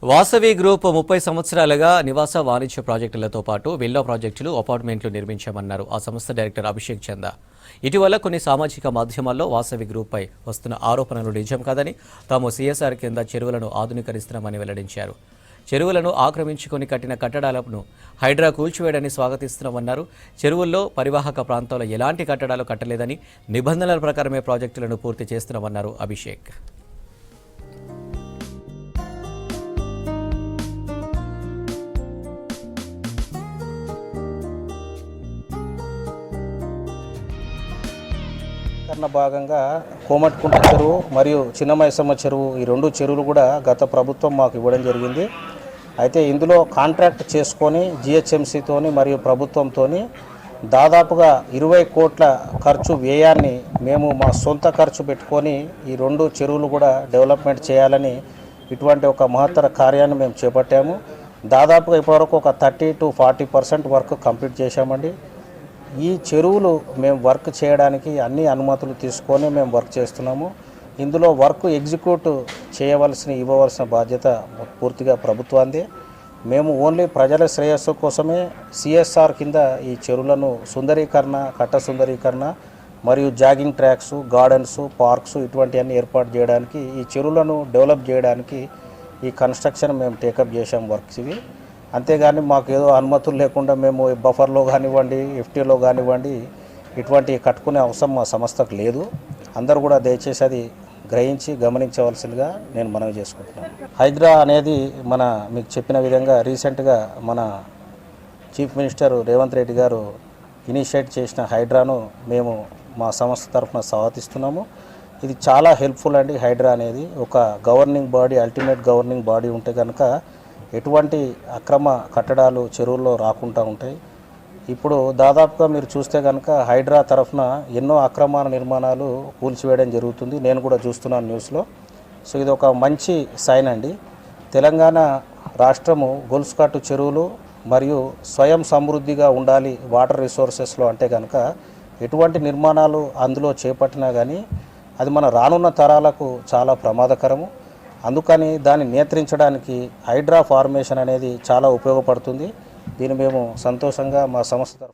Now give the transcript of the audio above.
Vasavi group 30 సంవత్సరాలుగా నివాస వాణిజ్య ప్రాజెక్టులతో పాటు విల్లా ప్రాజెక్టులు, అపార్ట్మెంట్లు నిర్మించామన్నారు ఆ సంస్థ డైరెక్టర్ అభిషేక్ చందా. ఇటీవల కొన్ని సామాజిక మాధ్యమాల్లో వాసవి గ్రూప్పై వస్తున్న ఆరోపణలు నిజం కాదని, తాము సీఎస్ఆర్ కింద చెరువులను ఆధునీకరిస్తున్నామని వెల్లడించారు. చెరువులను ఆక్రమించుకొని కట్టిన కట్టడాలను హైడ్రా కూల్చివేయడాన్ని స్వాగతిస్తున్నామన్నారు. చెరువుల్లో పరివాహక ప్రాంతాల్లో ఎలాంటి కట్టడాలు కట్టలేదని, నిబంధనల ప్రకారమే ప్రాజెక్టులను పూర్తి చేస్తున్నామన్నారు అభిషేక్. భాగంగా కోమటికుంట చెరువు మరియు చిన్నమైసమ్మ చెరువు, ఈ రెండు చెరువులు కూడా గత ప్రభుత్వం మాకు ఇవ్వడం జరిగింది. అయితే ఇందులో కాంట్రాక్ట్ చేసుకొని జిహెచ్ఎంసీతోని మరియు ప్రభుత్వంతో దాదాపుగా 20 కోట్ల ఖర్చు వ్యయాన్ని మేము మా సొంత ఖర్చు పెట్టుకొని ఈ రెండు చెరువులు కూడా డెవలప్మెంట్ చేయాలని ఇటువంటి ఒక మహత్తర కార్యాన్ని మేము చేపట్టాము. దాదాపుగా ఇప్పటివరకు ఒక 30 to 40% వర్క్ కంప్లీట్ చేశామండి. ఈ చెరువులు మేము వర్క్ చేయడానికి అన్ని అనుమతులు తీసుకొని మేము వర్క్ చేస్తున్నాము. ఇందులో వర్క్ ఎగ్జిక్యూట్ ఇవ్వవలసిన బాధ్యత పూర్తిగా ప్రభుత్వాందే. మేము ఓన్లీ ప్రజల శ్రేయస్సు కోసమే సిఎస్ఆర్ కింద ఈ చెరువులను సుందరీకరణ, కట్ట సుందరీకరణ మరియు జాగింగ్ ట్రాక్స్, గార్డెన్స్, పార్క్స్ ఇటువంటివన్నీ ఏర్పాటు చేయడానికి, ఈ చెరువులను డెవలప్ చేయడానికి ఈ కన్స్ట్రక్షన్ మేము టేకప్ చేసాం వర్క్స్ ఇవి. అంతేగాని మాకు ఏదో అనుమతులు లేకుండా మేము బఫర్లో కానివ్వండి, ఎఫ్టీలో కానివ్వండి ఇటువంటి కట్టుకునే అవసరం మా సంస్థకు లేదు. అందరూ కూడా దయచేసి అది గ్రహించి గమనించవలసిందిగా నేను మనవి చేసుకుంటున్నాను. హైడ్రా అనేది మీకు చెప్పిన విధంగా రీసెంట్గా మన చీఫ్ మినిస్టర్ రేవంత్ రెడ్డి గారు ఇనిషియేట్ చేసిన హైడ్రాను మేము మా సంస్థ తరఫున స్వాగతిస్తున్నాము. ఇది చాలా హెల్ప్ఫుల్ అండి. హైడ్రా అనేది ఒక governing body, ultimate governing body ఉంటే కనుక ఎటువంటి అక్రమ కట్టడాలు చెరువుల్లో రాకుండా ఉంటాయి. ఇప్పుడు దాదాపుగా మీరు చూస్తే కనుక హైడ్రా తరఫున ఎన్నో అక్రమ నిర్మాణాలు కూల్చివేయడం జరుగుతుంది. నేను కూడా చూస్తున్నాను న్యూస్లో. సో ఇది ఒక మంచి సైన్ అండి. తెలంగాణ రాష్ట్రము గొలుసుకట్టు చెరువులు మరియు స్వయం సమృద్ధిగా ఉండాలి వాటర్ రిసోర్సెస్లో అంటే కనుక ఎటువంటి నిర్మాణాలు అందులో చేపట్టినా కానీ అది మన రానున్న తరాలకు చాలా ప్రమాదకరము. అందుకని దాన్ని నియంత్రించడానికి హైడ్రా ఫార్మేషన్ అనేది చాలా ఉపయోగపడుతుంది. దీన్ని మేము సంతోషంగా మా సంస్థ తరఫున